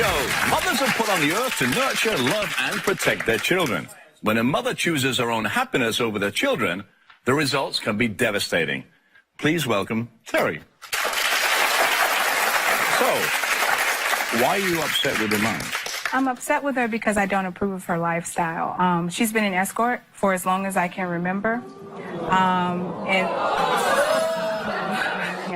show. Mothers are put on the earth to nurture, love, and protect their children. When a mother chooses her own happiness over their children, the results can be devastating. Please welcome Terry. So, why are you upset with your mom? I'm upset with her because I don't approve of her lifestyle. She's been an escort for as long as I can remember. And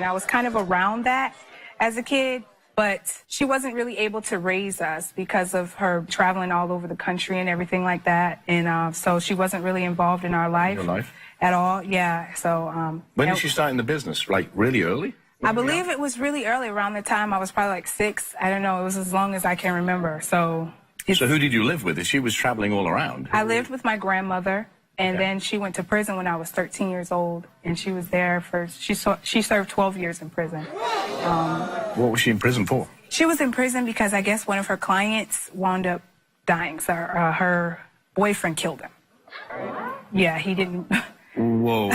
I was kind of around that as a kid, but she wasn't really able to raise us because of her traveling all over the country and everything like that. And so she wasn't really involved in our life, at all. Yeah. So when did she start in the business? Like really early? I believe it was really early, around the time I was probably like 6. I don't know. It was as long as I can remember. So who did you live with? She was traveling all around. I lived with my grandmother, and then she went to prison when I was 13 years old, and she was there for, she served 12 years in prison. What was she in prison for? She was in prison because I guess one of her clients wound up dying. So her boyfriend killed him. Yeah, he didn't. Whoa.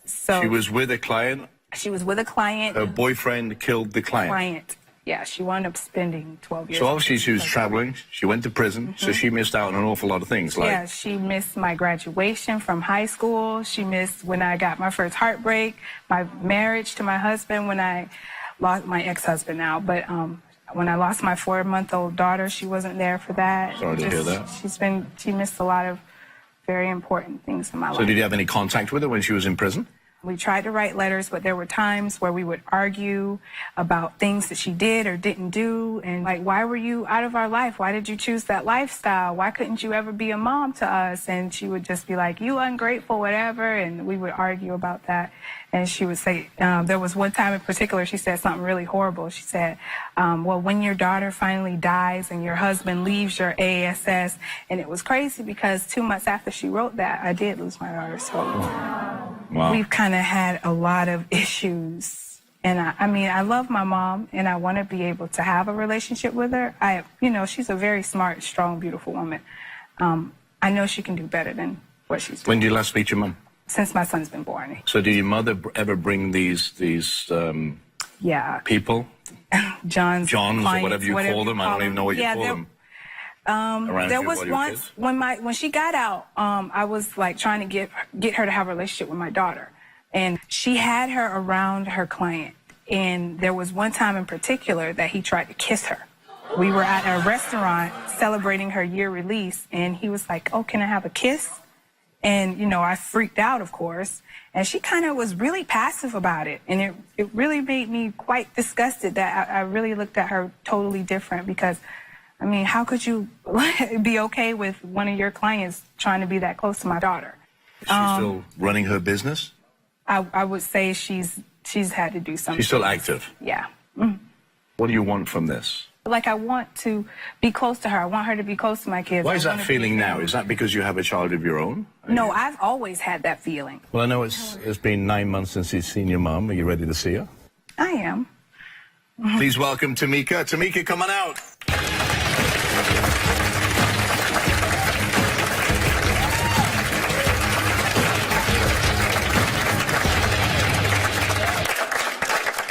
So she was with a client? She was with a client. Her boyfriend killed the client? Yeah, she wound up spending 12 years. So obviously she was traveling, she went to prison, so she missed out on an awful lot of things. Like... Yeah, she missed my graduation from high school. She missed when I got my first heartbreak, my marriage to my husband, when I lost my ex-husband now. But when I lost my 4-month-old daughter, she wasn't there for that. Sorry to hear that. She missed a lot of very important things in my life. So did you have any contact with her when she was in prison? We tried to write letters, but there were times where we would argue about things that she did or didn't do. And like, why were you out of our life? Why did you choose that lifestyle? Why couldn't you ever be a mom to us? And she would just be like, you ungrateful, whatever. And we would argue about that. And she would say, there was one time in particular, she said something really horrible. She said, well, when your daughter finally dies and your husband leaves your ASS. And it was crazy because 2 months after she wrote that, I did lose my daughter. So wow. We've kind of had a lot of issues. And I mean, I love my mom and I want to be able to have a relationship with her. She's a very smart, strong, beautiful woman. I know she can do better than what she's doing. When did you last meet your mom? Since my son's been born. So did your mother ever bring these people? Johns or whatever you call them. I don't even know what you call them. There was once when she got out, I was like trying to get her to have a relationship with my daughter, and she had her around her client. And there was one time in particular that he tried to kiss her. We were at a restaurant celebrating her year release, and he was like, "Oh, can I have a kiss?" And, I freaked out, of course. And she kind of was really passive about it. And it really made me quite disgusted that I really looked at her totally different because, I mean, how could you be okay with one of your clients trying to be that close to my daughter? Is she still running her business? I would say she's had to do something. She's still active? Yeah. Mm. What do you want from this? Like, I want to be close to her. I want her to be close to my kids. Why is that feeling now? Is that because you have a child of your own? No, I've always had that feeling. Well, I know it's been 9 months since you've seen your mom. Are you ready to see her? I am. Please welcome Tamika. Tamika, come on out.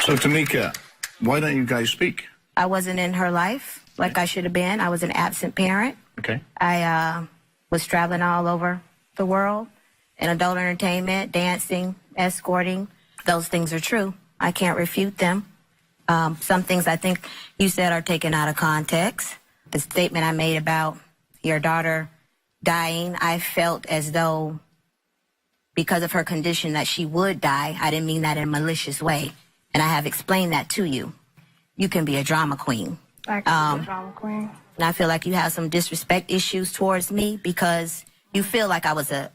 So, Tamika, why don't you guys speak? I wasn't in her life like I should have been. I was an absent parent. Okay. I was traveling all over the world in adult entertainment, dancing, escorting. Those things are true. I can't refute them. Some things I think you said are taken out of context. The statement I made about your daughter dying, I felt as though because of her condition that she would die. I didn't mean that in a malicious way. And I have explained that to you. You can be a drama queen. I can be a drama queen. And I feel like you have some disrespect issues towards me because you feel like I was a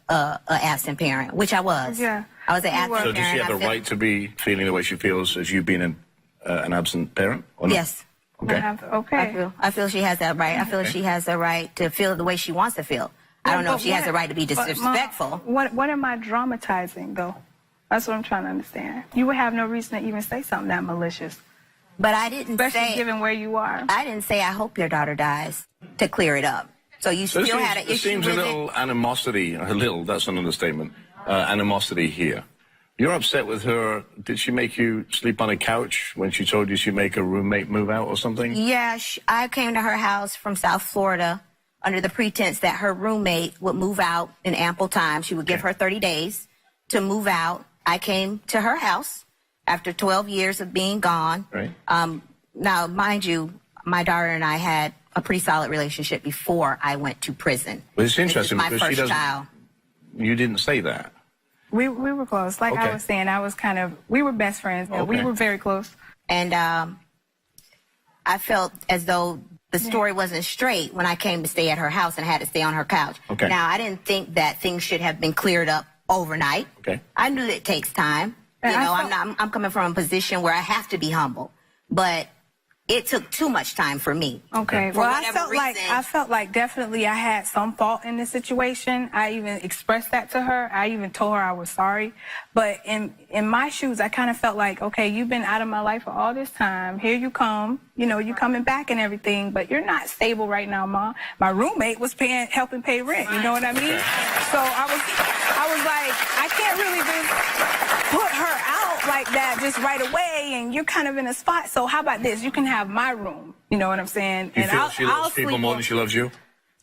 absent parent, which I was. Yeah. I was an absent So parent. does she have the right to be feeling the way she feels as you being an absent parent? Or not? Yes. Okay. I feel she has that right. I feel she has the right to feel the way she wants to feel. I don't know if she has the right to be disrespectful. What am I dramatizing, though? That's what I'm trying to understand. You would have no reason to even say something that malicious. But I didn't Especially given where you are. I didn't say I hope your daughter dies to clear it up. So you still had an issue with it? There seems a little animosity, that's an understatement, animosity here. You're upset with her. Did she make you sleep on a couch when she told you she'd make a roommate move out or something? Yeah, I came to her house from South Florida under the pretense that her roommate would move out in ample time. She would give her 30 days to move out. I came to her house after 12 years of being gone. Right. Now, mind you, my daughter and I had a pretty solid relationship before I went to prison. Well, it's interesting this is my because first child. You didn't say that. We were close. Like I was saying, we were best friends. But we were very close. And I felt as though the story wasn't straight when I came to stay at her house and had to stay on her couch. Okay. Now, I didn't think that things should have been cleared up overnight. Okay. I knew that it takes time. You know, I'm coming from a position where I have to be humble. But it took too much time for me. Okay. For well, whatever I felt like definitely I had some fault in this situation. I even expressed that to her. I even told her I was sorry. But in my shoes, I kind of felt like, okay, you've been out of my life for all this time. Here you come. You know, you're coming back and everything, but you're not stable right now, Mom. My roommate was helping pay rent. You know what I mean? So I was like, I can't really just put her out like that just right away, and you're kind of in a spot. So how about this? You can have my room. You know what I'm saying? You feel she loves people more than she loves you?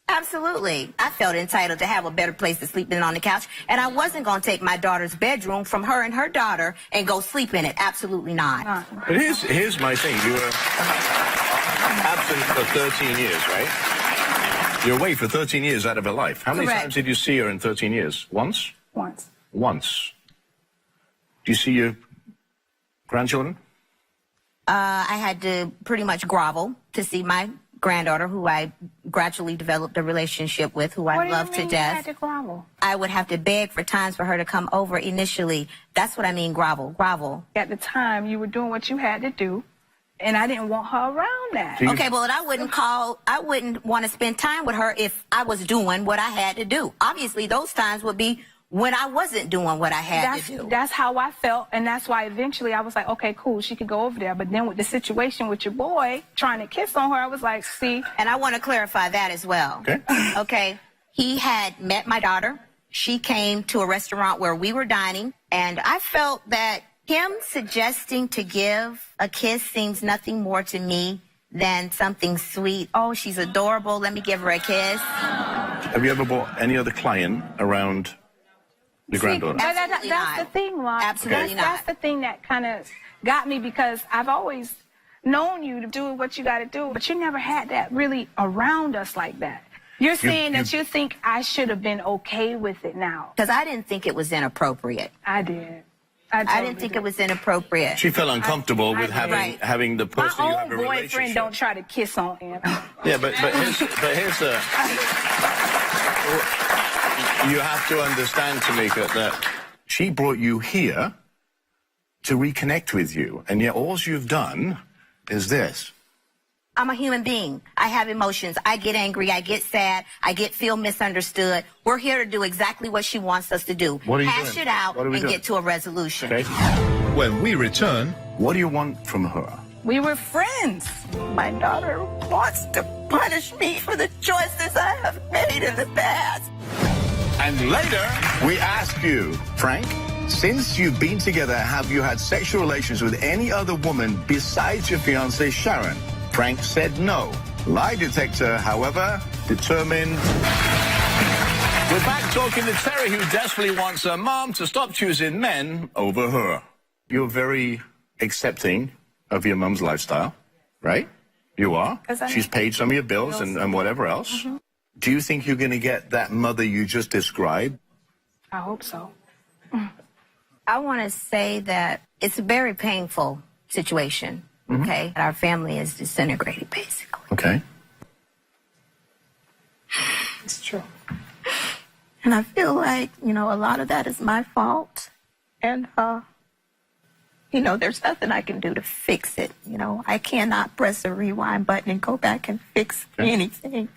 Absolutely. I felt entitled to have a better place to sleep than on the couch, and I wasn't going to take my daughter's bedroom from her and her daughter and go sleep in it. Absolutely not. But here's my thing. You were absent for 13 years, right? You're away for 13 years out of her life. How many times did you see her in 13 years? Once? Once. Once. Do you see your grandchildren? I had to pretty much grovel to see my granddaughter, who I gradually developed a relationship with, who I love to death. You had to grovel? I would have to beg for times for her to come over initially. That's what I mean, grovel. At the time, you were doing what you had to do, and I didn't want her around that. Okay, well, I wouldn't want to spend time with her if I was doing what I had to do. Obviously, those times would be when I wasn't doing what I had to do. That's how I felt, and that's why eventually I was like, okay, cool, she could go over there. But then with the situation with your boy trying to kiss on her, I was like, see. And I want to clarify that as well. Okay. Okay. He had met my daughter. She came to a restaurant where we were dining, and I felt that him suggesting to give a kiss seems nothing more to me than something sweet. Oh, she's adorable. Let me give her a kiss. Have you ever brought any other client around your granddaughter? That's the thing, Lon. Absolutely not. That's the thing that kind of got me, because I've always known you to do what you got to do, but you never had that really around us like that. You're saying that you think I should have been okay with it now. Because I didn't think it was inappropriate. I did. I didn't think it was inappropriate. She felt uncomfortable with having the person you have a relationship. My own boyfriend don't try to kiss on him. Yeah, but here's the... You have to understand, Tamika, that she brought you here to reconnect with you, and yet all you've done is this. I'm a human being. I have emotions. I get angry. I get sad. I feel misunderstood. We're here to do exactly what she wants us to do. What are you Hash doing? it out and doing? get to a resolution. Okay. When we return, What do you want from her? We were friends. My daughter wants to punish me for the choices I have made in the past. And later, we ask you, Frank, since you've been together, have you had sexual relations with any other woman besides your fiancée, Sharon? Frank said no. Lie detector, however, determined. We're back talking to Terry, who desperately wants her mom to stop choosing men over her. You're very accepting of your mom's lifestyle, right? You are. She's paid some of your bills and whatever else. Mm-hmm. Do you think you're going to get that mother you just described? I hope so. I want to say that it's a very painful situation, okay? Our family is disintegrated, basically. Okay. It's true. And I feel like, a lot of that is my fault. And, there's nothing I can do to fix it. I cannot press the rewind button and go back and fix anything.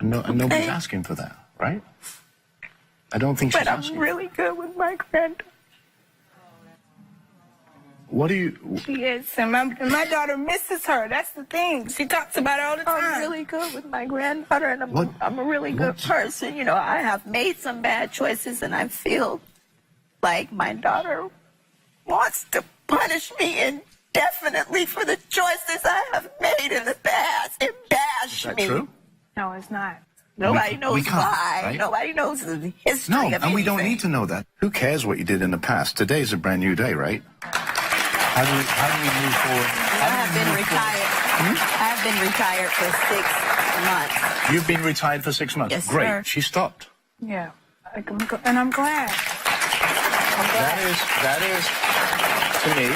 No, and nobody's asking for that, right? I don't think she's asking. But I'm really good with my granddaughter. What do you... She is, and my daughter misses her. That's the thing. She talks about it all the time. I'm really good with my granddaughter, and I'm a really good person. I have made some bad choices, and I feel like my daughter wants to punish me indefinitely for the choices I have made in the past and bash me. Is that true? No, it's not. Nobody knows we can't, why. right? Nobody knows the history No, of and we don't anything. need to know that. Who cares what you did in the past? Today's a brand new day, right? How do we move forward? I have been retired. I have been retired for 6 months. You've been retired for 6 months. Yes, Great. sir. She stopped. Yeah. And I'm glad. That is, to me,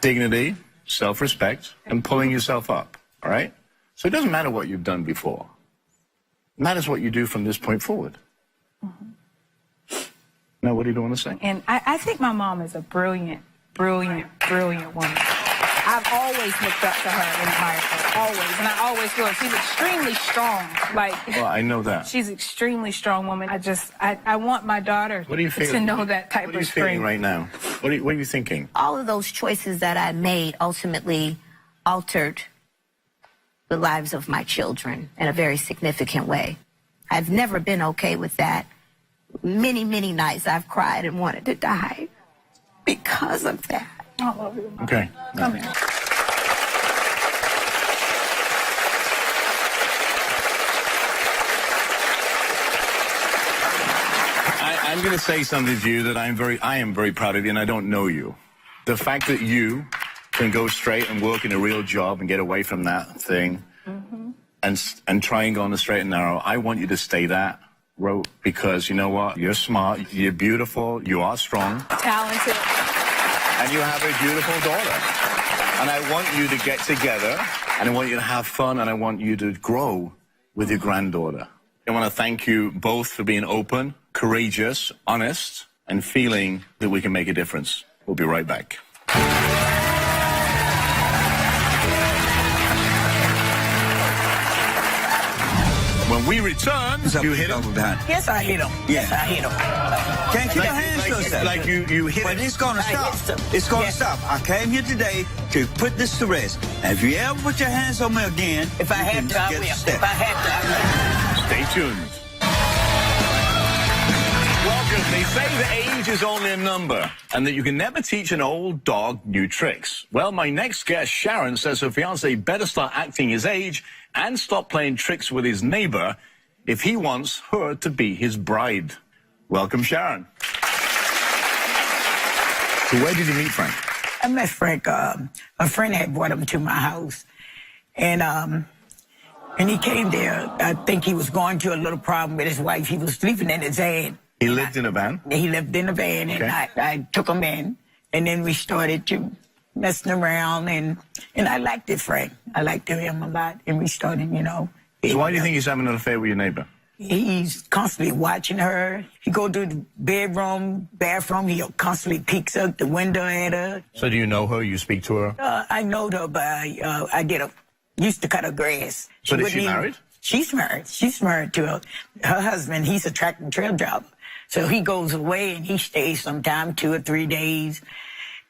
dignity, self-respect, and pulling yourself up, all right? So it doesn't matter what you've done before. It matters what you do from this point forward. Now, what do you want to say? And I think my mom is a brilliant, brilliant, brilliant woman. I've always looked up to her and admired her, always. And I always feel she's extremely strong. Well, I know that. She's an extremely strong woman. I want my daughter to know that type What are you of strength. feeling right now? What are you thinking? All of those choices that I made ultimately altered the lives of my children in a very significant way. I've never been okay with that. Many, many nights I've cried and wanted to die because of that. I love you, Mom. Okay. Come here. I'm going to say something to you that I am very proud of you, and I don't know you. The fact that you can go straight and work in a real job and get away from that thing and try and go on the straight and narrow, I want you to stay that road because you know what? You're smart, you're beautiful, you are strong. Talented. And you have a beautiful daughter. And I want you to get together, and I want you to have fun, and I want you to grow with your granddaughter. I want to thank you both for being open, courageous, honest, and feeling that we can make a difference. We'll be right back. When we return, you hit him? Yes, I hit him. Yes, I hit him. Can't keep your hands to yourself. Like you hit But him. it's going to stop. It's going to stop. I came here today to put this to rest. And if you ever put your hands on me again, If I have to, I will. If I have to, I will. Stay tuned. Welcome. They say that age is only a number and that you can never teach an old dog new tricks. Well, my next guest, Sharon, says her fiance better start acting his age and stop playing tricks with his neighbor if he wants her to be his bride. Welcome, Sharon. So where did you meet Frank? I met Frank. A friend had brought him to my house. And he came there. I think he was going through a little problem with his wife. He was sleeping in his van. He lived in a van? He lived in a van, and I took him in. And then we started to messing around, and I liked it, Frank. I liked him a lot, and we started, you know. So why do you think he's having an affair with your neighbor? He's constantly watching her. He go to the bedroom, bathroom. He constantly peeks out the window at her. So do you know her? You speak to her? I know her, but I used to cut her grass. So is she married? She's married. She's married to her husband. He's a track and trail driver. So he goes away and he stays sometime 2 or 3 days.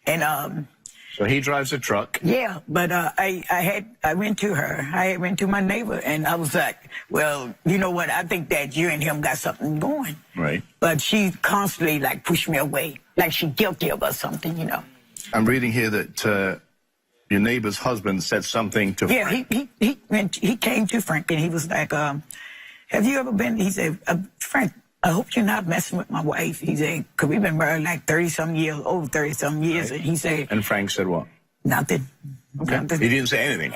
And so he drives a truck. yeah, but I went to her. I went to my neighbor, and I was like, well, you know what? I think that you and him got something going. Right. But she constantly like pushed me away, like she guilty of us something, you know. I'm reading here that your neighbor's husband said something to Frank. Yeah, he came to Frank, and he was like, have you ever been? He said, Frank, I hope you're not messing with my wife. He said, because we've been married like 30-some years, over 30-some years. Right. And he said... And Frank said what? Nothing. Okay. Nothing. He didn't say anything?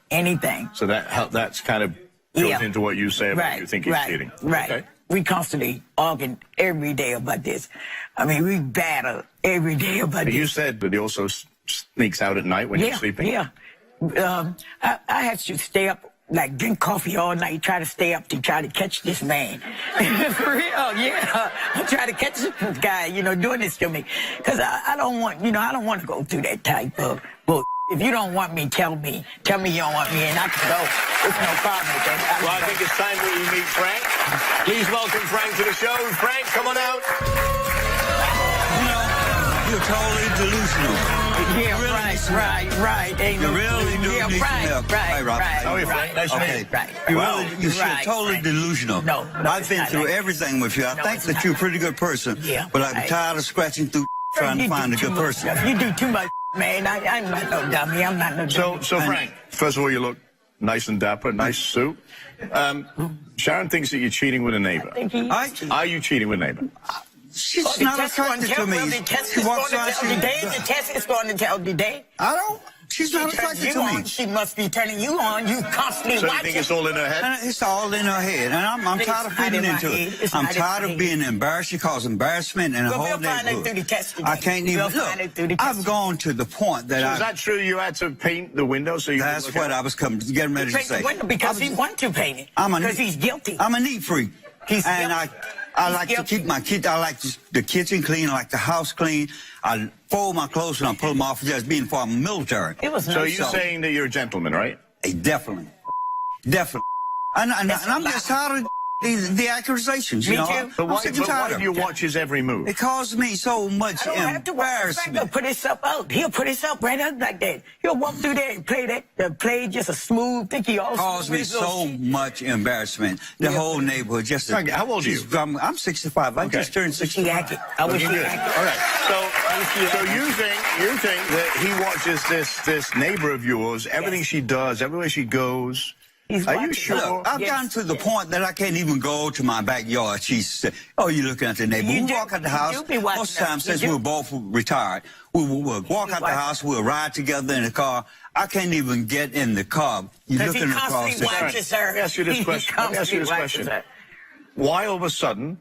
Anything. So that's kind of goes into what you say about you think he's cheating. Right. Okay. We constantly arguing every day about this. I mean, we battle every day about this. You said, but he also sneaks out at night when you're sleeping? Yeah. I had to stay up, like drink coffee all night, try to stay up to try to catch this man. For real, yeah. I try to catch this guy, you know, doing this to me. Because I don't want, you know, I don't want to go through that type of bull. If you don't want me, tell me. Tell me you don't want me, and I can go. It's no problem with that. Well, I think it's time that we meet Frank. Please welcome Frank to the show. Frank, come on out. You know, you're totally delusional. Yeah, right. Ain't You no, really do need some help. Hey, Rob. How are you, Frank? Nice to meet you. Right. You're totally delusional. No, I've been it's through not like everything with you. I No, think it's that not you're a like pretty good person. Yeah, But I'm right. tired of scratching through trying to find a good person. You do too much, man. I'm not no dummy. I'm not no dummy. So Frank, first of all, you look nice and dapper, nice suit. Sharon thinks that you're cheating with a neighbor. Are you cheating with a neighbor? She's not attracted to me. She walks around. The test is going to tell today. I don't. She's not attracted to me. She must be turning you on. You constantly So you watching. think it's all in her head? And it's all in her head, and I'm tired of feeding into it. I'm tired of being embarrassed. She caused embarrassment in the whole neighborhood. I can't even look. I've gone to the point that Is that true? You had to paint the window so you. That's what I was getting ready to say. Because he wants to paint it. Because he's guilty. I'm a neat freak, and I like to keep my kids. I like the kitchen clean. I like the house clean. I fold my clothes and I pull them off just being for I'm military. So you're saying that you're a gentleman, right? Hey, definitely. And I'm just tired of the accusations. Me you know? too. But why do you watch his every move? It causes me so much embarrassment. He'll put himself out. He'll put himself right out like that. He'll walk through there and play just a smooth, think he also Caused me so much embarrassment. The whole neighborhood just. How old are you? I'm 65. I just turned 65. I wish he acted. All right. So you think that he watches this neighbor of yours, everything she does, everywhere she goes. Are you sure? Look, I've gotten to the point that I can't even go to my backyard. She said, "Oh, you're looking at the neighbor." We walk out the house. Most times, since we're both retired, we'll walk out the house. We'll ride together in the car. I can't even get in the car. You're looking across the street. Let me ask you this question. Why all of a sudden,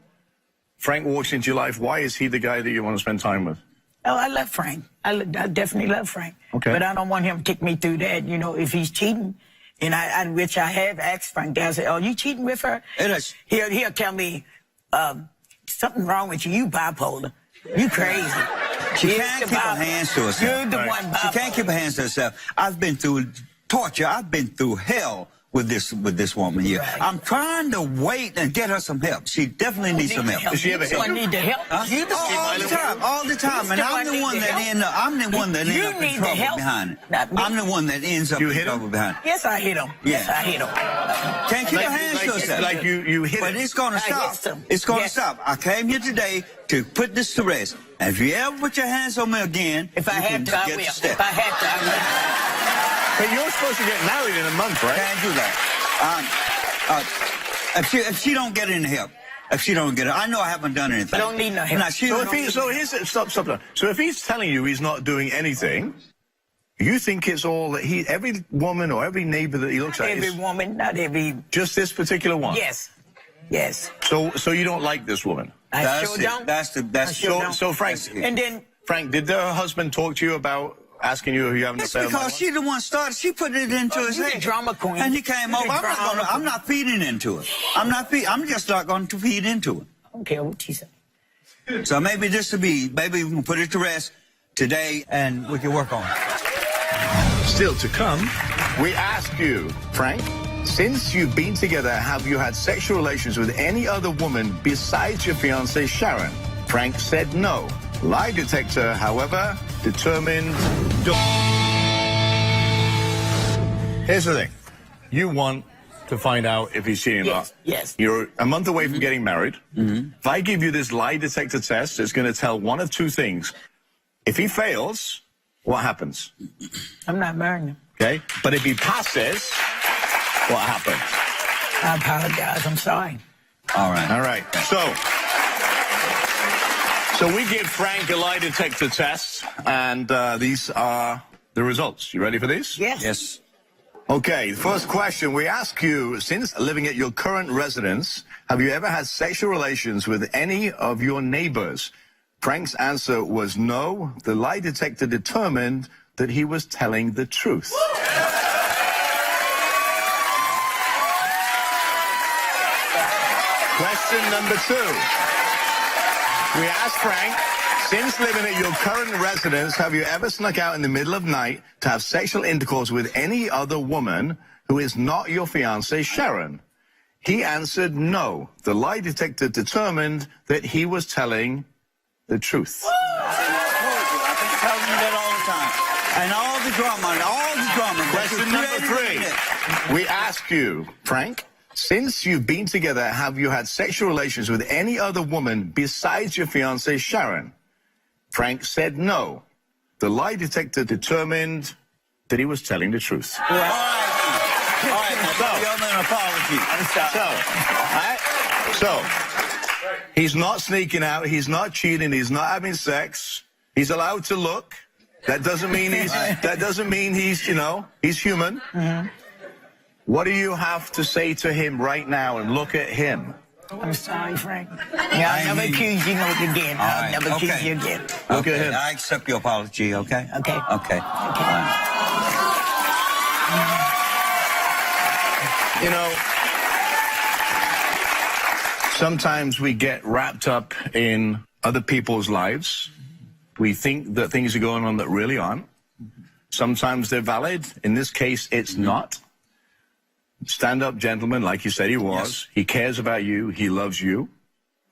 Frank walks into your life? Why is he the guy that you want to spend time with? Oh, I love Frank. I definitely love Frank. Okay. But I don't want him to kick me through that. You know, if he's cheating. And which I have asked Frank. I said, "Oh, you cheating with her?" He'll tell me, "Something wrong with you. You bipolar. You crazy." She can't keep her hands to herself. You're the one bipolar. She can't keep her hands to herself. I've been through torture. I've been through hell with this woman here. Right. I'm trying to wait and get her some help. She definitely needs some help. Does she ever help? I need the help. All the time. And I'm the one that ends up in trouble behind it. I'm the one that ends up in trouble behind it. Yes, I hit him. Yes, I hit him. Can't keep her hands to herself. Like you hit him. But it's going to stop. It's going to stop. I came here today to put this to rest. And if you ever put your hands on me again, if I had to, I will. If I had to, I will. But you're supposed to get married in a month, right? Can't do that. If she don't get any help, I know I haven't done anything. I don't need no help. So if he's telling you he's not doing anything, you think it's all that every woman or every neighbor that he looks at every woman, not every. Just this particular one. Yes. So you don't like this woman? I sure don't. So Frank, and then Frank, did her husband talk to you about asking you if you haven't? That's because she's the one started. She put it into his head. Drama queen. And he came over. I'm not feeding into it. I'm just not going to feed into it. I don't care what she said. So maybe maybe we can put it to rest today and we can work on it. Still to come. We ask you, Frank, since you've been together, have you had sexual relations with any other woman besides your fiancée, Sharon? Frank said no. Lie detector, however, determined. Here's the thing. You want to find out if he's cheating or not. Yes. You're a month away from getting married. If I give you this lie detector test, it's going to tell one of two things. If he fails, what happens? I'm not marrying him. Okay? But if he passes, what happens? I apologize. I'm sorry. All right. So we give Frank a lie detector test, and these are the results. You ready for these? Yes. Okay, first question. We ask you, since living at your current residence, have you ever had sexual relations with any of your neighbors? Frank's answer was no. The lie detector determined that he was telling the truth. Question number 2. We asked Frank, since living at your current residence, have you ever snuck out in the middle of night to have sexual intercourse with any other woman who is not your fiancée, Sharon? He answered no. The lie detector determined that he was telling the truth. I've been telling you that all the time. And all the drama. Question number 3. We ask you, Frank, since you've been together, have you had sexual relations with any other woman besides your fiancée, Sharon? Frank said no. The lie detector determined that he was telling the truth. All right, an apology. So, he's not sneaking out, he's not cheating, he's not having sex. He's allowed to look. That doesn't mean he's, you know, he's human. Mm-hmm. What do you have to say to him right now and look at him? I'm sorry, Frank. Yeah, I'll never accuse you again. I'll never accuse you again. Look at him. I accept your apology, okay? Okay. Okay. You know, sometimes we get wrapped up in other people's lives. We think that things are going on that really aren't. Sometimes they're valid. In this case, it's not. Stand-up gentleman, like you said he was. Yes. He cares about you. He loves you.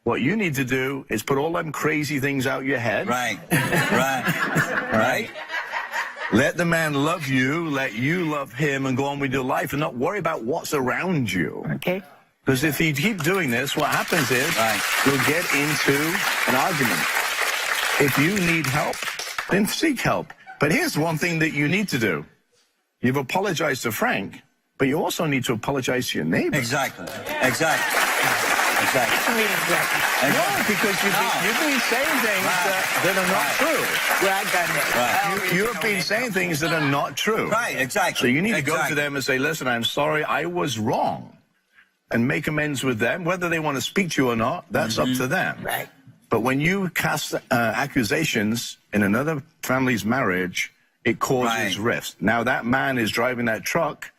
What you need to do is put all them crazy things out your head. Right. Right. Let the man love you, let you love him, and go on with your life and not worry about what's around you. Okay. Because if you keep doing this, what happens is you'll get into an argument. If you need help, then seek help. But here's one thing that you need to do. You've apologized to Frank, but you also need to apologize to your neighbor. Exactly. No, because you've been saying things that are not true. Well, I got that. You have been saying things that are not true. Right, exactly. So you need to go to them and say, listen, I'm sorry, I was wrong. And make amends with them. Whether they want to speak to you or not, that's up to them. Right. But when you cast accusations in another family's marriage, it causes rifts. Now, that man is driving that truck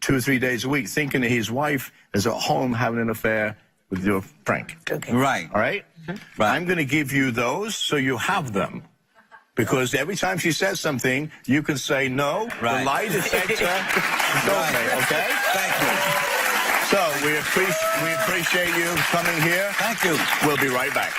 2 or 3 days a week, thinking that his wife is at home having an affair with your Frank. Okay. Right. All right? Right. I'm going to give you those so you have them. Because every time she says something, you can say, no, the lie detector told me, okay? Thank you. So we appreciate you coming here. Thank you. We'll be right back.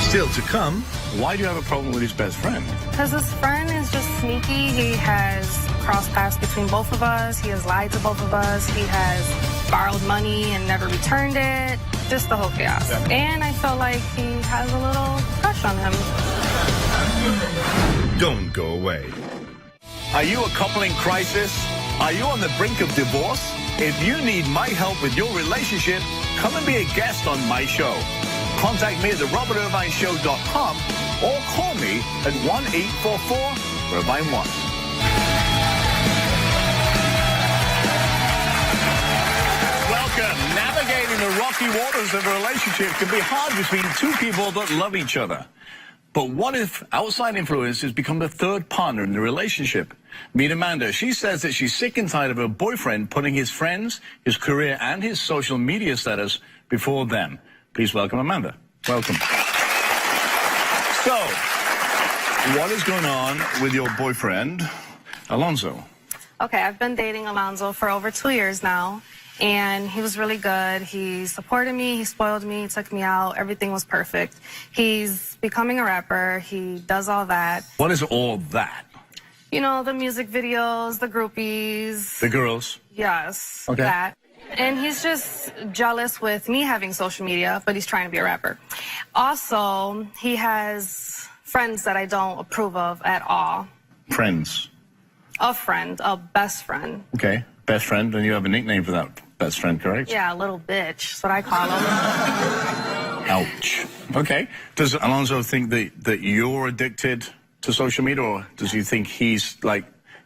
Still to come, why do you have a problem with his best friend? Because his friend is just sneaky. He has crossed paths between both of us. He has lied to both of us. He has borrowed money and never returned it. Just the whole chaos. Yeah. And I feel like he has a little crush on him. Don't go away. Are you a couple in crisis? Are you on the brink of divorce? If you need my help with your relationship, come and be a guest on my show. Contact me at therobertirvineshow.com or call me at 1-844-IRVINE1. Welcome. Navigating the rocky waters of a relationship can be hard between two people that love each other. But what if outside influences become the third partner in the relationship? Meet Amanda. She says that she's sick and tired of her boyfriend putting his friends, his career, and his social media status before them. Please welcome Amanda. Welcome. So, what is going on with your boyfriend, Alonzo? Okay, I've been dating Alonzo for over 2 years now, and he was really good. He supported me, he spoiled me, he took me out, everything was perfect. He's becoming a rapper, he does all that. What is all that? You know, the music videos, the groupies. The girls? Yes, okay. That. And he's just jealous with me having social media, but he's trying to be a rapper. Also, he has friends that I don't approve of at all. Friends? A friend, a best friend. Okay, best friend, and you have a nickname for that best friend, correct? Yeah, a little bitch, that's what I call him. Ouch. Okay. Does Alonzo think that you're addicted to social media, or does he think he's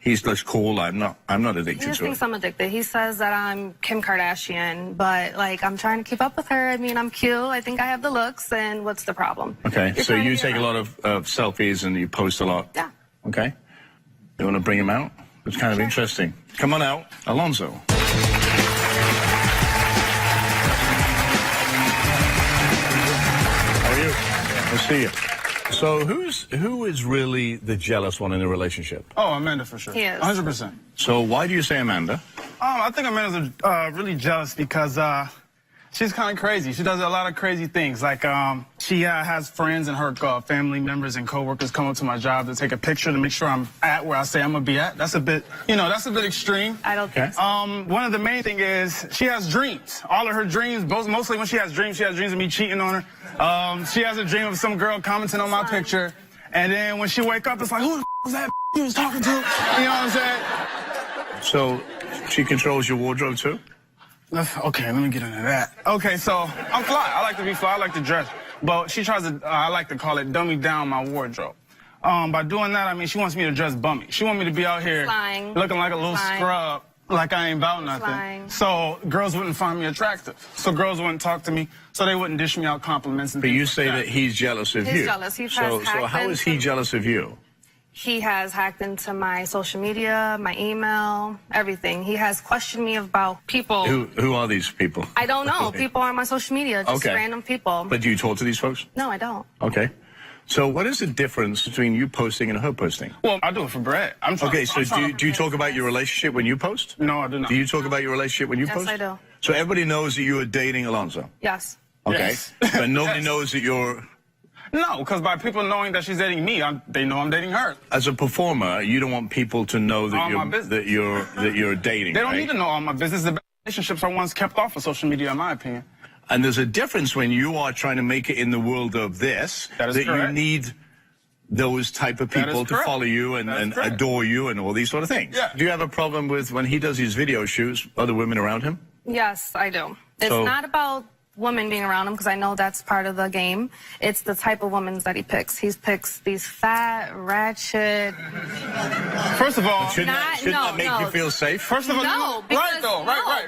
just cool? I'm not addicted to it. He just thinks I'm addicted. He says that I'm Kim Kardashian, but like I'm trying to keep up with her. I mean, I'm cute. I think I have the looks, and what's the problem? Okay, so you take a lot of selfies and you post a lot. Yeah. Okay. You want to bring him out? It's kind of interesting. Come on out, Alonzo. How are you? Nice to see you. So who is really the jealous one in the relationship? Oh, Amanda for sure. He is. 100%. So why do you say Amanda? I think Amanda's really jealous because she's kind of crazy. She does a lot of crazy things. Like she has friends and her family members and coworkers come up to my job to take a picture to make sure I'm at where I say I'm gonna be at. That's a bit, that's a bit extreme. I don't think so. One of the main thing is she has dreams. All of her dreams, mostly when she has dreams of me cheating on her. She has a dream of some girl commenting on my picture, and then when she wake up, it's like, who the was that you was talking to? You know what I'm saying? So she controls your wardrobe too? Okay, let me get into that. Okay, so I'm fly. I like to be fly. I like to dress. But she tries to, I like to call it dummy down my wardrobe. By doing that, I mean, she wants me to dress bummy. She wants me to be out here looking like a little scrub, like I ain't about nothing. So girls wouldn't find me attractive. So girls wouldn't talk to me, so they wouldn't dish me out compliments. And but you say that he's jealous of you. He's jealous. So how is he jealous of you? He has hacked into my social media, my email, everything. He has questioned me about people. Who are these people? I don't know. People on my social media, just random people. But do you talk to these folks? No, I don't. Okay. So what is the difference between you posting and her posting? Well, I do it for bread. Okay, so do you talk about your relationship when you post? No, I do not. Do you talk about your relationship when you post? Yes, I do. So everybody knows that you are dating Alonzo? Yes. Okay. Yes. But nobody knows that you're... No, because by people knowing that she's dating me, they know I'm dating her. As a performer, you don't want people to know that you're dating. They don't need to know all my business. The best relationships are ones kept off of social media, in my opinion. And there's a difference when you are trying to make it in the world of this, that you need those type of people to follow you and adore you and all these sort of things. Yeah. Do you have a problem with when he does his video shoots, other women around him? Yes, I do. It's not about women being around him, because I know that's part of the game. It's the type of women that he picks. He picks these fat, ratchet. First of all, shouldn't that make you feel safe? First of all, no, because, right though, right.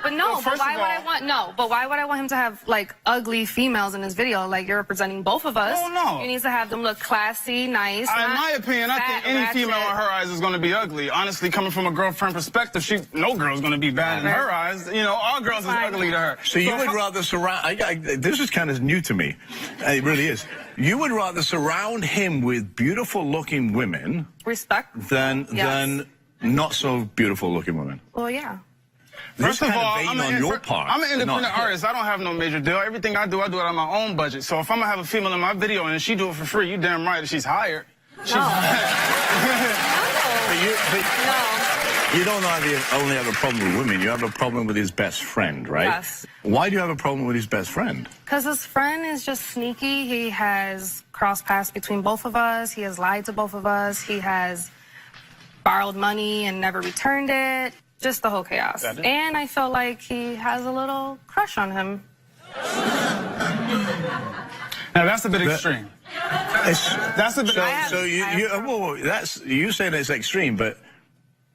But why would I want him to have like ugly females in his video? Like, you're representing both of us. Oh no. He needs to have them look classy, nice. In my opinion, I think any female in her eyes is going to be ugly. Honestly, coming from a girlfriend perspective, no girl's going to be bad in her eyes. All girls is ugly to her. So you would rather surround... this is kind of new to me. It really is. You would rather surround him with beautiful-looking women... Respect. ...than not so beautiful-looking women. Well, yeah. First of all, I'm an independent artist. I don't have no major deal. Everything I do on my own budget. So if I'm going to have a female in my video and she do it for free, you damn right that she's hired. You don't only have a problem with women, you have a problem with his best friend, right? Yes. Why do you have a problem with his best friend? Because his friend is just sneaky. He has crossed paths between both of us. He has lied to both of us. He has borrowed money and never returned it. Just the whole chaos. And I feel like he has a little crush on him. Now, that's a bit extreme. That's a bit... So you saying it's extreme, but...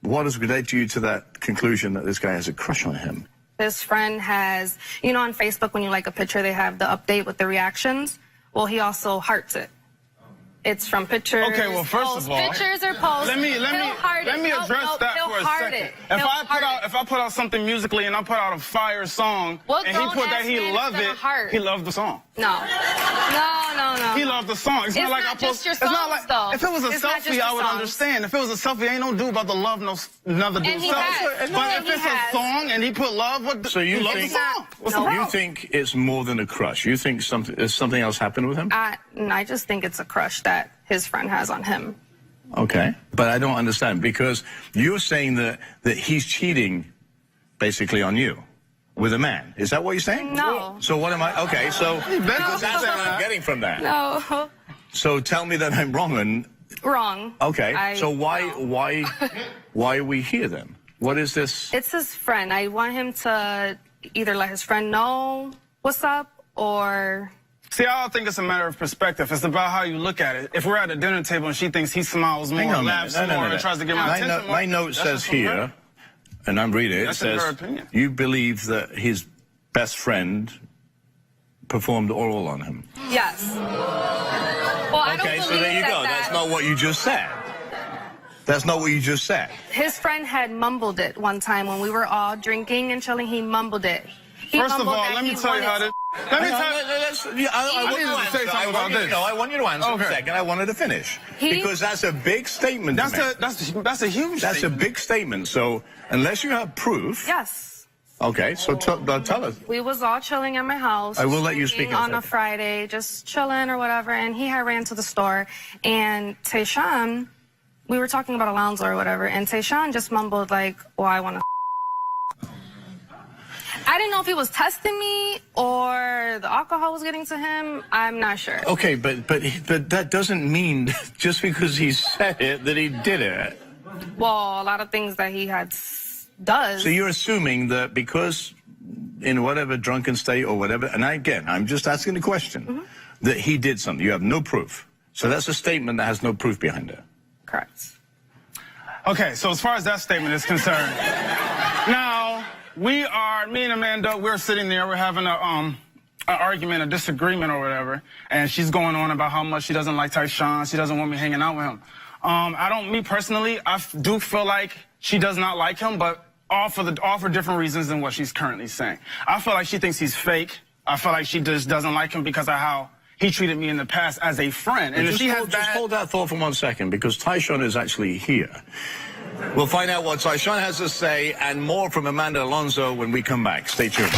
what has led you to that conclusion that this guy has a crush on him? His friend has, on Facebook, when you like a picture, they have the update with the reactions. Well, he also hearts it. It's from pictures. Okay, well, first of all, pictures or posts. Let me address that for a second. If I put out something musically and I put out a fire song and he put that he loved it, he loved the song. No. He loved the song. It's not like I post. It's not like though. If it was a selfie, I would understand. If it was a selfie, ain't no dude about to love another dude's selfie. But if it's a song and he put love, so you love the song. What's the problem? You think it's more than a crush? You think something else happened with him? I just think it's a crush that his friend has on him. Okay, but I don't understand, because you're saying that he's cheating basically on you with a man. Is that what you're saying? No. So what am I? Okay, so that's what I'm getting from that. No. So tell me that I'm wrong. Wrong. Okay. So why are we here then? What is this? It's his friend. I want him to either let his friend know what's up or... See, I don't think it's a matter of perspective. It's about how you look at it. If we're at a dinner table and she thinks he smiles more, laughs more, and tries to get my attention more... My note says here, and I'm reading it, it says, you believe that his best friend performed oral on him. Yes. Well, I don't believe so there you go. That's not what you just said. That's not what you just said. His friend had mumbled it one time when we were all drinking and chilling. He mumbled it. First of all, let me tell you how this... I want you to answer in a second. I wanted to finish. Because that's a big statement. That's a huge statement. That's a big statement. So unless you have proof... Yes. Okay, so tell us. We was all chilling at my house. I will let you speak in a on a second. Friday, just chilling or whatever, and he had ran to the store, and Tayshawn, we were talking about Alonzo or whatever, and Tayshawn just mumbled like, well, I want to. I didn't know if he was testing me or the alcohol was getting to him. I'm not sure. Okay, but that doesn't mean just because he said it that he did it. Well, a lot of things that he does. So you're assuming that because in whatever drunken state or whatever, and I'm just asking a question, that he did something. You have no proof. So that's a statement that has no proof behind it. Correct. Okay, so as far as that statement is concerned, now me and Amanda, we're sitting there, we're having an argument, a disagreement or whatever, and she's going on about how much she doesn't like Tayshawn, she doesn't want me hanging out with him. Me personally, I do feel like she does not like him, but all for different reasons than what she's currently saying. I feel like she thinks he's fake. I feel like she just doesn't like him because of how he treated me in the past as a friend. And just hold that thought for 1 second, because Tayshawn is actually here. We'll find out what Tayshawn has to say and more from Amanda Alonzo when we come back. Stay tuned.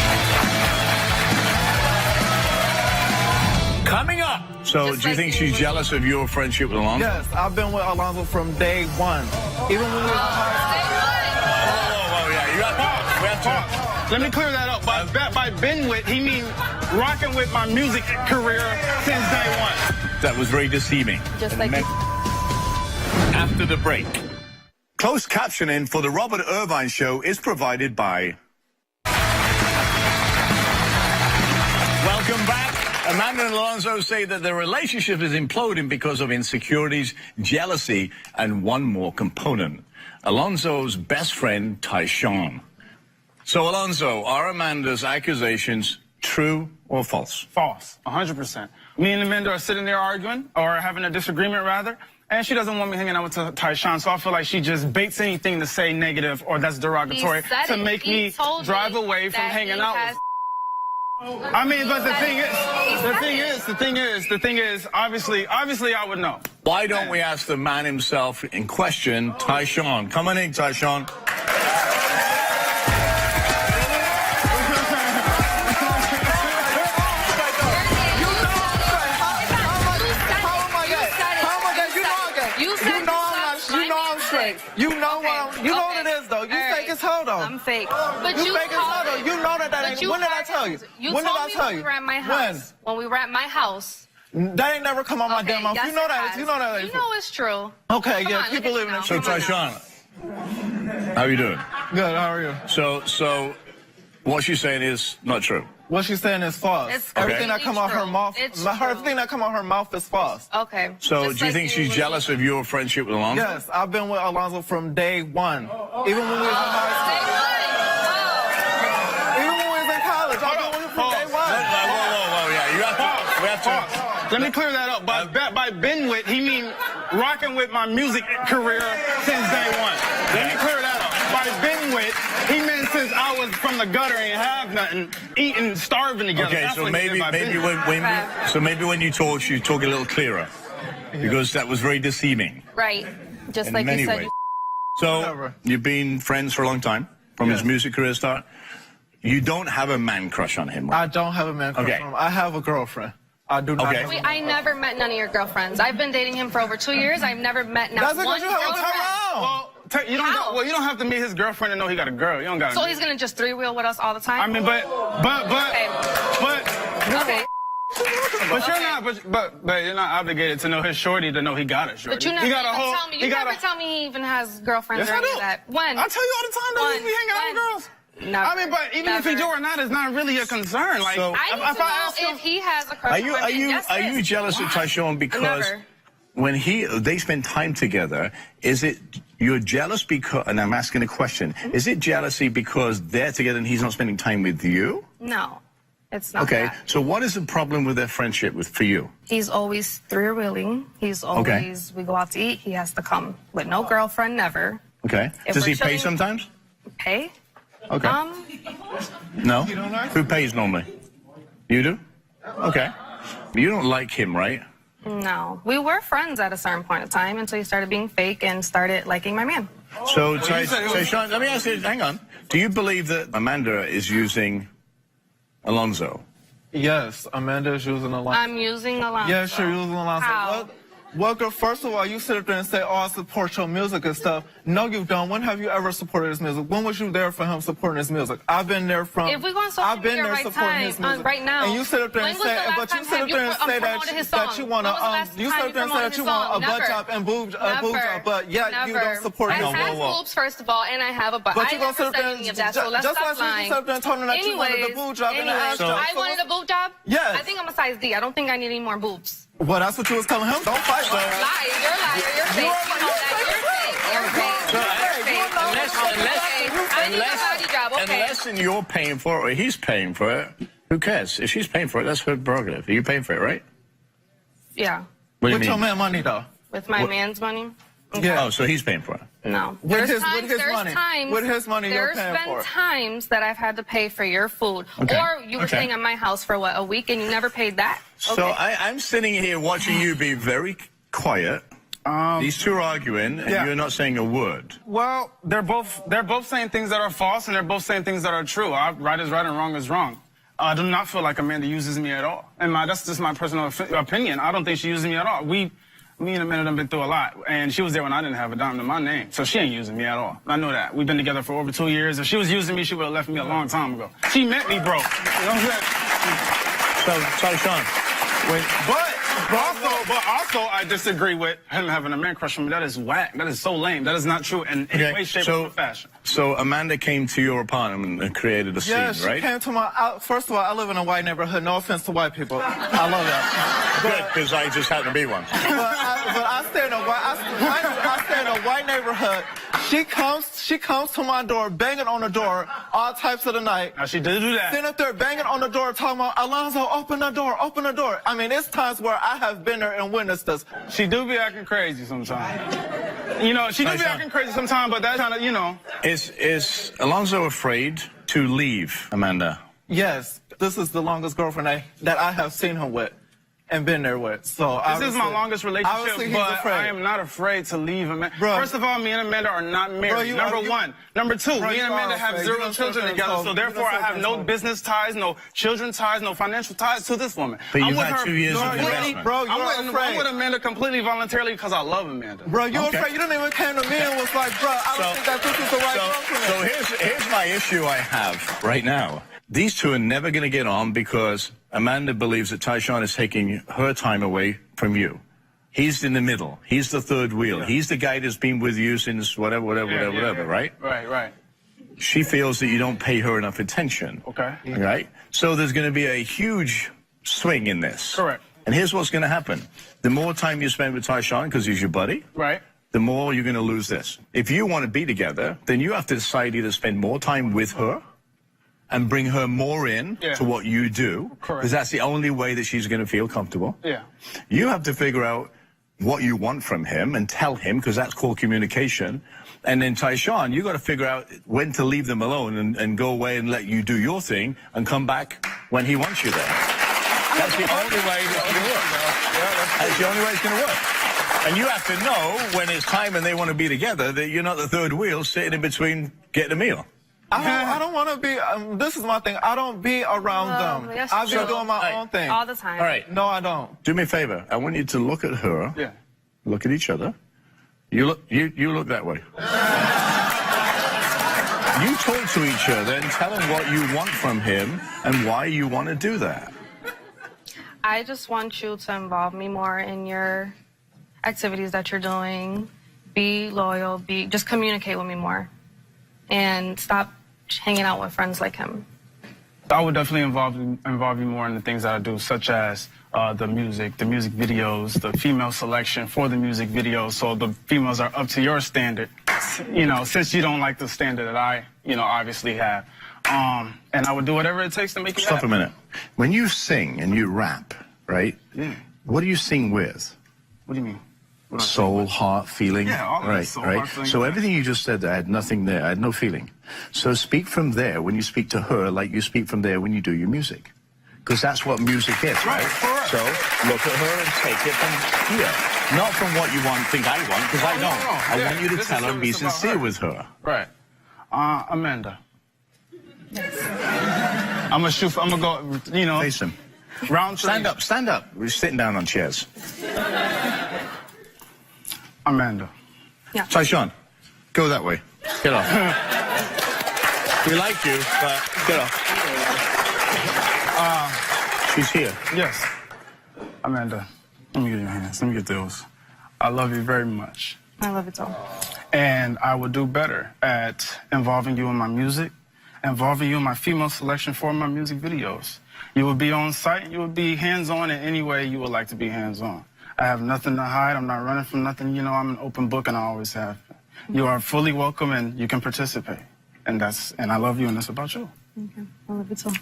Coming up. So, do you think she's jealous of your friendship with Alonzo? Yes, I've been with Alonzo from day one. Even when we were yeah, you got pause. We have to. Let me clear that up. By been with, he means rocking with my music career since day one. That was very deceiving. Just like after the break. Closed captioning for the Robert Irvine Show is provided by... Welcome back. Amanda and Alonzo say that their relationship is imploding because of insecurities, jealousy, and one more component. Alonzo's best friend, Tayshawn. So, Alonzo, are Amanda's accusations true or false? False, 100%. Me and Amanda are sitting there arguing, or having a disagreement, rather, and she doesn't want me hanging out with Tayshawn, so I feel like she just baits anything to say negative or that's derogatory to make me drive away from hanging out with. I mean, but the thing is, obviously I would know. Why don't we ask the man himself in question, Tayshawn? Come on in, Tayshawn. You know what it is, though. You fake as hell, though. I'm fake. But you fake as hell, though. You know that ain't. When did I tell you? When did I tell you? When we were at my house. When we were at my house. That ain't never come on my damn mouth. You know that. You know that. You know it's true. Okay, yeah. Keep believing it. So, Tayshawn, how are you doing? Good. How are you? So, what she's saying is not true. What she's saying is false. It's everything that come out her mouth, everything that come out her mouth is false. Okay. So, do you think she's jealous of your friendship with Alonzo? Yes, I've been with Alonzo from day one. Even when we was in high school. Even when we was in college, I've been with him from day one. Whoa, yeah, you have to. We have to. Let me clear that up. By been with, he means rocking with my music career since day one. Let me clear that up. By been with, he meant since I was from the gutter and have nothing, eating, starving together. Okay, that's so maybe when you talk a little clearer, because that was very deceiving. Right, just like you said. So you've been friends for a long time from his music career start. You don't have a man crush on him, right? I don't have a man crush on him. I have a girlfriend. I do not. Wait, I never met none of your girlfriends. I've been dating him for over 2 years. I've never met not one girlfriend. You don't have to meet his girlfriend to know he got a girl. You don't got. So he's gonna just three-wheel with us all the time? I mean, but. Okay. But you're not obligated to know his shorty to know he got a shorty. But you never tell me he even has girlfriends or any of that. When? I tell you all the time that he be hanging out with girls. Never, I mean, but even if he do or not, it's not really a concern. Like, so, I need to know if he has a crush on him. Are you jealous of Tayshawn because when they spend time together, is it you're jealous because? And I'm asking a question: is it jealousy because they're together and he's not spending time with you? No, it's not. Okay, that. so what is the problem with their friendship for you? He's always three-wheeling. He's always we go out to eat. He has to come with no girlfriend, never. Okay. Does he pay sometimes? Pay? Okay. No? Who pays normally? You do? Okay. You don't like him, right? No. We were friends at a certain point in time until he started being fake and started liking my man. So, Sean, let me ask you, hang on. Do you believe that Amanda is using Alonzo? Yes, Amanda is using Alonzo. I'm using Alonzo. Yes, you're using Alonzo. How? Well, girl, first of all, you sit up there and say, oh, I support your music and stuff. No, you don't. When have you ever supported his music? When was you there for him supporting his music? I've been there from... If we go on social I've been media there right supporting time, his music. right now, and you sit up there and say, but you sit up there and say that you want to, you sit up there and say that you want a butt job and boob job, but yeah, you don't support him. I have boobs, first of all, and I have a butt. But you I gonna sit never up said there any of that, so let's just stop like you lying. sit up there and told him that you wanted a boob job and an ass job. I wanted a boob job? Yes. I think I'm a size D. I don't think I need any more boobs. Well, that's what you was telling him. Don't fight. You're a liar. You're fake. You know that. You're fake. Unless you're paying for it or he's paying for it, who cares? If she's paying for it, that's her prerogative. Are you paying for it, right? Yeah. What do you With mean? your man money, though. With my man's money? Okay. Yeah. Oh, so he's paying for it. No. With his There's money. times, With his money, you're paying for There's it. been times that I've had to pay for your food. Okay. Or you were staying at my house for, what, a week and you never paid that? So Okay. I'm sitting here watching you be very quiet. These two are arguing, and Yeah. you're not saying a word. Well, they're both saying things that are false, and they're both saying things that are true. Right is right and wrong is wrong. I do not feel like Amanda uses me at all. And that's just my personal opinion. I don't think she uses me at all. Me and Amanda have been through a lot, and she was there when I didn't have a dime to my name. So she ain't using me at all. I know that. We've been together for over 2 years. If she was using me, she would have left me a long time ago. She meant me broke. You know what I'm saying? So Sean, But also, I disagree with him having a man crush on me. That is whack. That is so lame. That is not true in any way, shape, or fashion. So Amanda came to your apartment and created a scene, Yeah, she right? came to my... First of all, I live in a white neighborhood. No offense to white people. I love that. Good, because I just happen to be one. But I stay in a white neighborhood. She comes to my door, banging on the door, all types of the night. Now, she did do that. Sitting up there banging on the door, talking about, Alonzo, open the door, open the door. I mean, it's times where I have been there and witnessed this. She do be acting crazy sometimes. You know, she do be acting crazy sometimes, but that's kind of, you know. Is Alonzo afraid to leave Amanda? Yes, this is the longest girlfriend that I have seen him with and been there with. So this is my longest relationship, but afraid. I am not afraid to leave Amanda. Bro. First of all, me and Amanda are not married. Number one. Number two, me and Amanda have 0 children together, so therefore I have no business ties, no children ties, no financial ties to this woman. But you've had 2 years of investment. Bro, I'm with Amanda completely voluntarily because I love Amanda. Bro, you're afraid. You didn't even came to me and was like, bro, I don't think that this is the right girl for me. So here's my issue I have right now. These two are never going to get on because Amanda believes that Tyshawn is taking her time away from you. He's in the middle. He's the third wheel. Yeah. He's the guy that's been with you since whatever, right? Right. She feels that you don't pay her enough attention. Okay. Right? So there's going to be a huge swing in this. Correct. And here's what's going to happen. The more time you spend with Tyshawn, because he's your buddy, right, the more you're going to lose this. If you want to be together, then you have to decide either spend more time with her and bring her more in to what you do. Correct. Because that's the only way that she's going to feel comfortable. Yeah. You have to figure out what you want from him and tell him, because that's called communication. And then Tyshawn, you got to figure out when to leave them alone and go away and let you do your thing and come back when he wants you there. That's the only way it's going to work. That's the only way it's going to work. And you have to know when it's time and they want to be together that you're not the third wheel sitting in between getting a meal. I don't want to be, this is my thing, I don't be around them. Yes, I've been doing my own thing. all the time. All right. No, I don't. Do me a favor. I want you to look at her. Yeah. Look at each other. You look that way. You talk to each other and tell him what you want from him and why you want to do that. I just want you to involve me more in your activities that you're doing. Be loyal. Just communicate with me more. And stop hanging out with friends like him. I would definitely involve you more in the things that I do, such as the music videos, the female selection for the music videos, so the females are up to your standard, you know, since you don't like the standard that I, you know, obviously have. And I would do whatever it takes to make it happen. Stop a minute. When you sing and you rap, right? Yeah. What do you sing with? What do you mean? Soul, heart, feeling. Yeah, all of that. Soul, heart, feeling. So everything you just said there, I had nothing there. I had no feeling. So speak from there when you speak to her like you speak from there when you do your music. Because that's what music is, right? Correct. So look at her and take it from here. Not from what you think I want, because I don't. No. I want you to tell her and be sincere with her. Right. Amanda. I'm gonna go, you know. Face him. Round three. Stand up. We're sitting down on chairs. Amanda. Yeah. Tyshawn, go that way. Get off. We like you, but get off. She's here. Yes. Amanda, let me get your hands. Let me get those. I love you very much. I love it so. And I will do better at involving you in my music, involving you in my female selection for my music videos. You will be on site. You will be hands-on in any way you would like to be hands-on. I have nothing to hide. I'm not running from nothing. You know, I'm an open book, and I always have. You are fully welcome, and you can participate. And I love you, and that's about you. Okay. I love it so.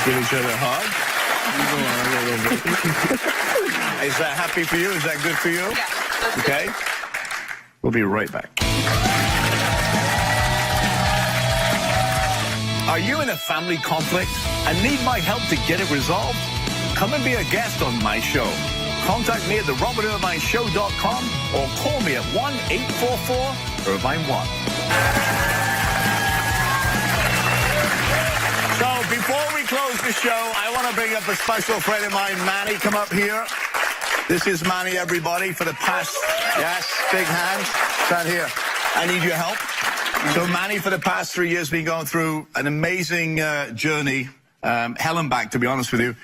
Give each other a hug. Is that happy for you? Is that good for you? Yeah. Okay. We'll be right back. Are you in a family conflict and need my help to get it resolved? Come and be a guest on my show. Contact me at therobertirvineshow.com or call me at 1-844-IRVINE-1. So before we close the show, I want to bring up a special friend of mine, Manny. Come up here. This is Manny, everybody, for the past, yes, big hands. Stand here. I need your help. So Manny, for the past 3 years, been going through an amazing journey, hell and back, to be honest with you.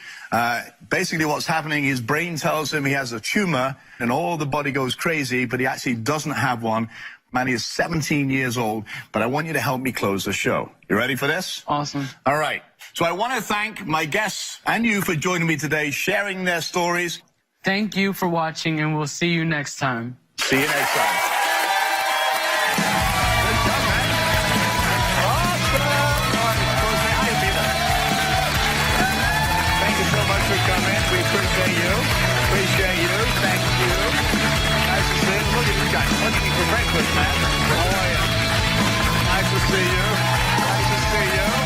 Basically what's happening, his brain tells him he has a tumor and all the body goes crazy, but he actually doesn't have one. Manny is 17 years old, but I want you to help me close the show. You ready for this? Awesome. All right. So I want to thank my guests and you for joining me today, sharing their stories. Thank you for watching, and we'll see you next time. See you next time. Good job, man. Awesome. All right, go say hi to people. Thank you so much for coming. We appreciate you. Appreciate you. Thank you. Nice to see you. Look at you guys. What do you eat for breakfast, man? How are you? Nice to see you. Nice to see you.